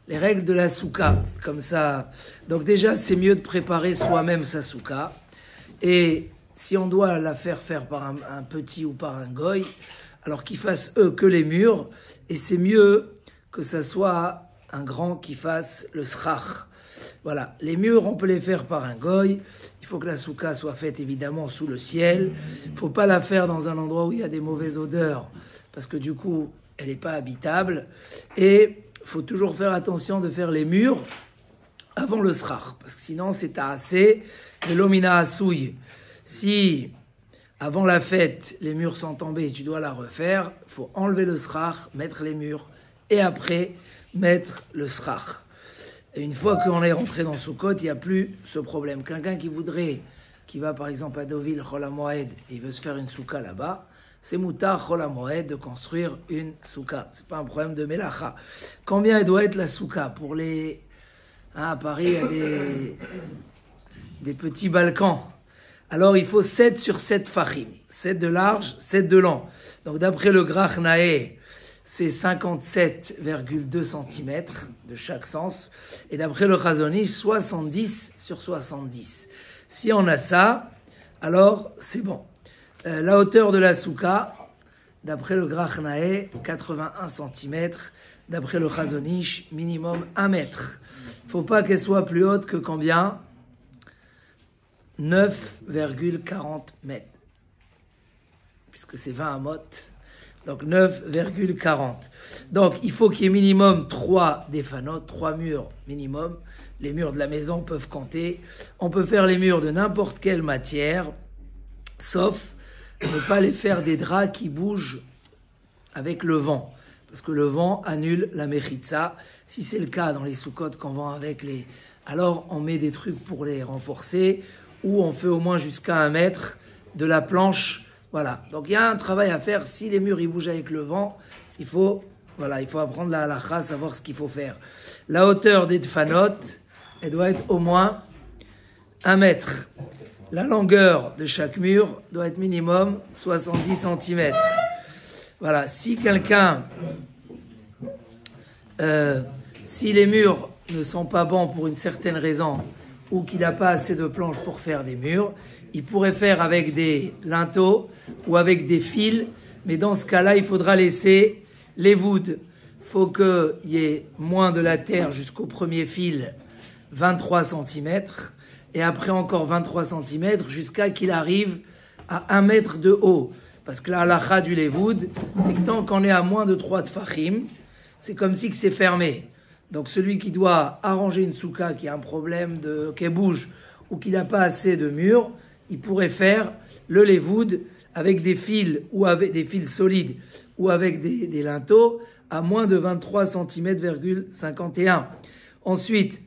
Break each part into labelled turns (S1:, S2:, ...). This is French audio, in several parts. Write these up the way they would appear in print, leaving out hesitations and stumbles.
S1: les règles de la souka, comme ça. Donc déjà, c'est mieux de préparer soi-même sa souka. Et si on doit la faire par un petit ou par un goy, alors qu'ils fassent eux que les murs, et c'est mieux que ça soit un grand qui fasse le srach. Voilà, les murs, on peut les faire par un goy. Il faut que la souka soit faite évidemment sous le ciel. Il ne faut pas la faire dans un endroit où il y a des mauvaises odeurs, parce que du coup, elle n'est pas habitable. Et il faut toujours faire attention de faire les murs avant le srach, parce que sinon c'est assez. Le lomina asouille. Si avant la fête, les murs sont tombés et tu dois la refaire, il faut enlever le srach, mettre les murs, et après mettre le srach. Et une fois qu'on est rentré dans Soukot, il n'y a plus ce problème. Quelqu'un qui va par exemple à Deauville, Chol HaMoed, et il veut se faire une souka là-bas, c'est moutar Chol HaMoed de construire une souka. C'est pas un problème de melacha. Combien elle doit être la souka? Pour les... à Paris, il y a des petits balkans. Alors il faut 7 sur 7 fachim. 7 de large, 7 de long. Donc d'après le Grach Nae, c'est 57,2 cm de chaque sens. Et d'après le Chazon Ish, 70 sur 70. Si on a ça, alors c'est bon. La hauteur de la souka, d'après le Grach Nae, 81 cm. D'après le Chazon Ish, minimum 1 mètre. Il ne faut pas qu'elle soit plus haute que combien? 9,40 mètres. Puisque c'est 20 amot. Donc 9,40. Donc il faut qu'il y ait minimum 3 défanotes, 3 murs minimum. Les murs de la maison peuvent compter. On peut faire les murs de n'importe quelle matière, sauf ne pas les faire des draps qui bougent avec le vent. Parce que le vent annule la mechitza. Si c'est le cas dans les soukotes qu'on vend avec les... alors on met des trucs pour les renforcer, ou on fait au moins jusqu'à 1 mètre de la planche. Voilà, donc il y a un travail à faire. Si les murs ils bougent avec le vent, il faut apprendre la halakha, savoir ce qu'il faut faire. La hauteur des tfanot, elle doit être au moins 1 mètre. La longueur de chaque mur doit être minimum 70 cm. Voilà, si quelqu'un... si les murs ne sont pas bons pour une certaine raison, ou qu'il n'a pas assez de planches pour faire des murs, il pourrait faire avec des linteaux ou avec des fils, mais dans ce cas-là, il faudra laisser les voûtes. Il faut qu'il y ait moins de la terre jusqu'au premier fil, 23 cm, et après encore 23 cm, jusqu'à qu'il arrive à 1 mètre de haut. Parce que la halakha du levoud, c'est que tant qu'on est à moins de 3 tfachim, c'est comme si que c'est fermé. Donc celui qui doit arranger une souka qui a un problème qu'elle bouge ou qui n'a pas assez de murs, il pourrait faire le levoud avec des fils ou avec des fils solides ou avec des linteaux à moins de 23 cm,51. Ensuite,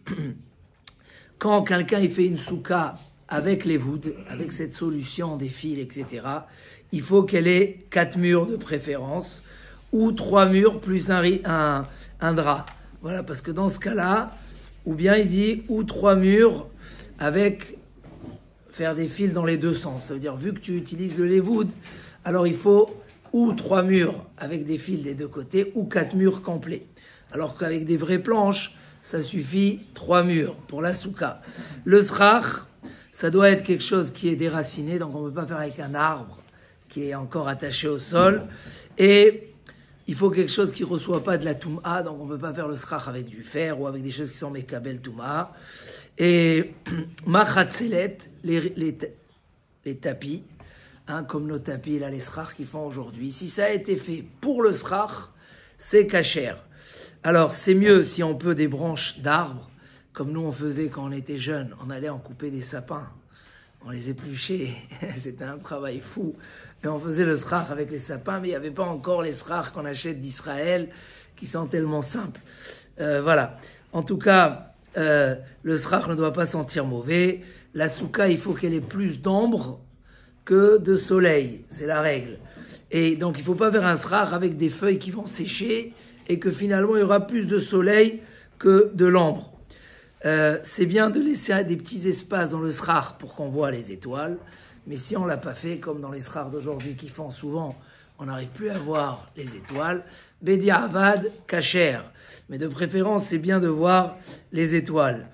S1: quand quelqu'un il fait une souka avec levoud, avec cette solution des fils, etc., il faut qu'elle ait 4 murs de préférence ou 3 murs plus un drap. Voilà, parce que dans ce cas-là, ou bien il dit ou 3 murs avec faire des fils dans les deux sens. Ça veut dire, vu que tu utilises le levoud, alors il faut ou 3 murs avec des fils des deux côtés, ou 4 murs complets. Alors qu'avec des vraies planches, ça suffit 3 murs pour la souka. Le srach, ça doit être quelque chose qui est déraciné, donc on ne peut pas faire avec un arbre qui est encore attaché au sol. Et il faut quelque chose qui ne reçoit pas de la touma, donc on ne peut pas faire le srach avec du fer ou avec des choses qui sont mekabel touma. Et machatzelet, les tapis, comme nos tapis, là, les srach qu'ils font aujourd'hui. Si ça a été fait pour le srach, c'est kasher. Alors c'est mieux si on peut des branches d'arbres, comme nous on faisait quand on était jeunes, on allait en couper des sapins. On les épluchait, c'était un travail fou. Et on faisait le srach avec les sapins, mais il n'y avait pas encore les srach qu'on achète d'Israël, qui sont tellement simples. Voilà. En tout cas, le srach ne doit pas sentir mauvais. La souka, il faut qu'elle ait plus d'ombre que de soleil. C'est la règle. Et donc, il ne faut pas faire un srach avec des feuilles qui vont sécher et que finalement, il y aura plus de soleil que de l'ombre. C'est bien de laisser des petits espaces dans le srach pour qu'on voit les étoiles, mais si on ne l'a pas fait, comme dans les srach d'aujourd'hui qui font souvent, on n'arrive plus à voir les étoiles, Bediavad Kacher. Mais de préférence, c'est bien de voir les étoiles.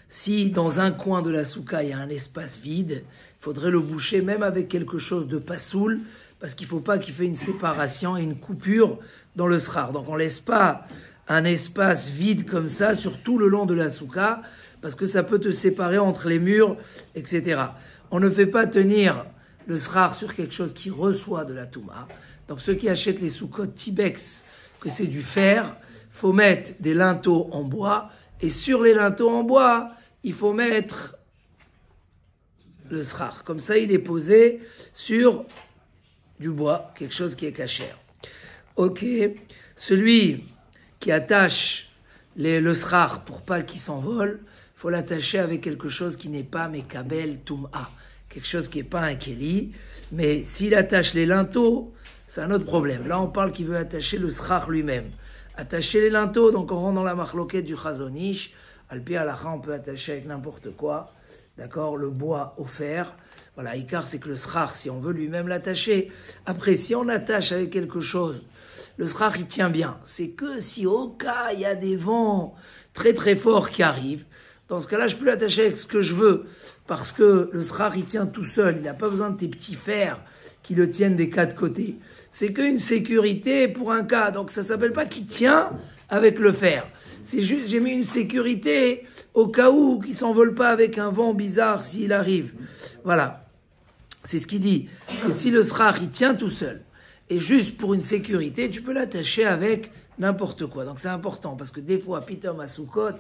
S1: Si dans un coin de la souka, il y a un espace vide, il faudrait le boucher même avec quelque chose de pasoul, parce qu'il ne faut pas qu'il fasse une séparation et une coupure dans le srar. Donc on ne laisse pas un espace vide comme ça sur tout le long de la souka, parce que ça peut te séparer entre les murs, etc. On ne fait pas tenir le srar sur quelque chose qui reçoit de la touma. Donc ceux qui achètent les soukot Tibex, que c'est du fer, faut mettre des linteaux en bois, et sur les linteaux en bois, il faut mettre le srar. Comme ça, il est posé sur du bois, quelque chose qui est cachère. Ok, celui qui attache le srar pour pas qu'il s'envole, il faut l'attacher avec quelque chose qui n'est pas mekabel tum'a, quelque chose qui n'est pas un keli. Mais s'il attache les linteaux, c'est un autre problème. Là, on parle qu'il veut attacher le srar lui-même. Attacher les linteaux, donc on rentre dans la marloquette du chazonish. Al-pi halakha, on peut attacher avec n'importe quoi. D'accord, le bois au fer. Voilà, Icar, c'est que le srar, si on veut lui-même l'attacher. Après, si on attache avec quelque chose, le srar, il tient bien. C'est que si au cas, il y a des vents très très forts qui arrivent, dans ce cas-là, je peux l'attacher avec ce que je veux. Parce que le srar, il tient tout seul. Il n'a pas besoin de tes petits fers qui le tiennent des quatre côtés. C'est qu'une sécurité pour un cas. Donc, ça ne s'appelle pas qu'il tient avec le fer. C'est juste, j'ai mis une sécurité au cas où qu'il ne s'envole pas avec un vent bizarre s'il arrive. Voilà. C'est ce qu'il dit. Que si le srar, il tient tout seul, et juste pour une sécurité, tu peux l'attacher avec n'importe quoi. Donc c'est important, parce que des fois, pitom à Soukot,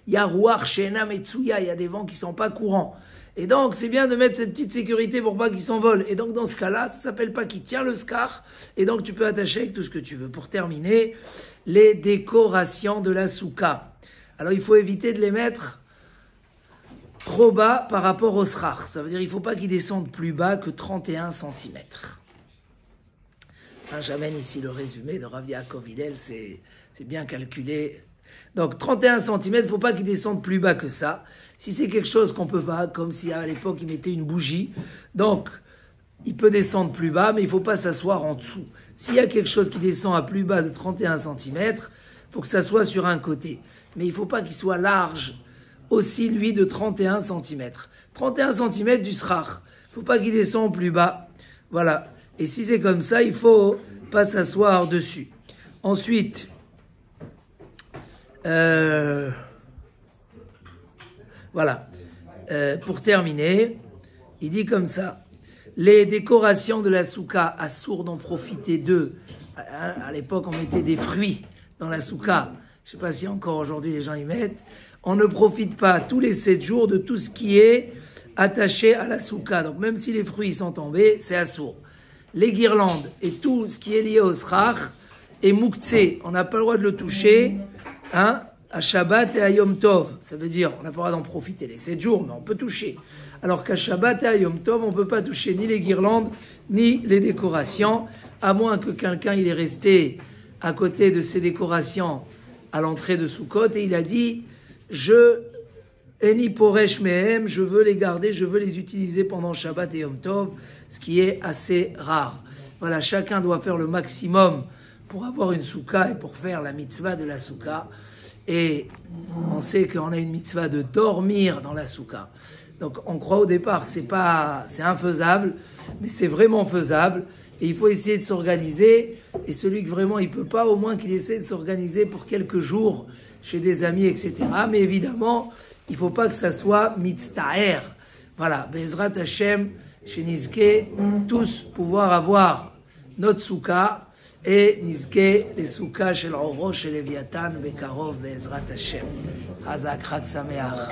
S1: il y a Ruach, Shena, Metsuya, il y a des vents qui ne sont pas courants. Et donc, c'est bien de mettre cette petite sécurité pour pas qu'il s'envole. Et donc, dans ce cas-là, ça ne s'appelle pas qu'il tient le scar. Et donc, tu peux attacher avec tout ce que tu veux. Pour terminer, les décorations de la souka. Alors, il faut éviter de les mettre trop bas par rapport au srar. Ça veut dire qu'il ne faut pas qu'ils descendent plus bas que 31 cm. J'amène ici le résumé de Rav Yaakov Hillel, c'est bien calculé. Donc 31 cm, il ne faut pas qu'il descende plus bas que ça. Si c'est quelque chose qu'on ne peut pas, comme si à l'époque il mettait une bougie, donc il peut descendre plus bas, mais il ne faut pas s'asseoir en dessous. S'il y a quelque chose qui descend à plus bas de 31 cm, il faut que ça soit sur un côté. Mais il ne faut pas qu'il soit large aussi, lui, de 31 cm. 31 cm du srar. Il ne faut pas qu'il descende plus bas. Voilà. Et si c'est comme ça, il ne faut pas s'asseoir dessus. Ensuite, voilà. Pour terminer, il dit comme ça. Les décorations de la souka, assourd d'en profiter d'eux. À l'époque, on mettait des fruits dans la souka. Je ne sais pas si encore aujourd'hui les gens y mettent. On ne profite pas tous les 7 jours de tout ce qui est attaché à la souka. Donc même si les fruits sont tombés, c'est assourd. Les guirlandes et tout ce qui est lié au srar est mouktsé. On n'a pas le droit de le toucher à Shabbat et à Yom Tov. Ça veut dire on n'a pas le droit d'en profiter les 7 jours, mais on peut toucher. Alors qu'à Shabbat et à Yom Tov, on ne peut pas toucher ni les guirlandes, ni les décorations, à moins que quelqu'un il est resté à côté de ces décorations à l'entrée de Sukkot et il a dit Eni poresh mehem, je veux les garder, je veux les utiliser pendant Shabbat et Yom Tov, ce qui est assez rare. Voilà, chacun doit faire le maximum pour avoir une souka et pour faire la mitzvah de la souka. Et on sait qu'on a une mitzvah de dormir dans la souka. Donc on croit au départ que c'est infaisable, mais c'est vraiment faisable. Et il faut essayer de s'organiser. Et celui que vraiment il peut pas, au moins qu'il essaie de s'organiser pour quelques jours chez des amis, etc. Mais évidemment, il ne faut pas que ça soit mitztaher. Voilà, Bezrat Hashem, chez Nizke, tous pouvoir avoir notre souka et Nizke, les soukas chez l'Orosh, chez Leviathan, Bekarov, Bezrat Hashem. Hazak Chag Sameach.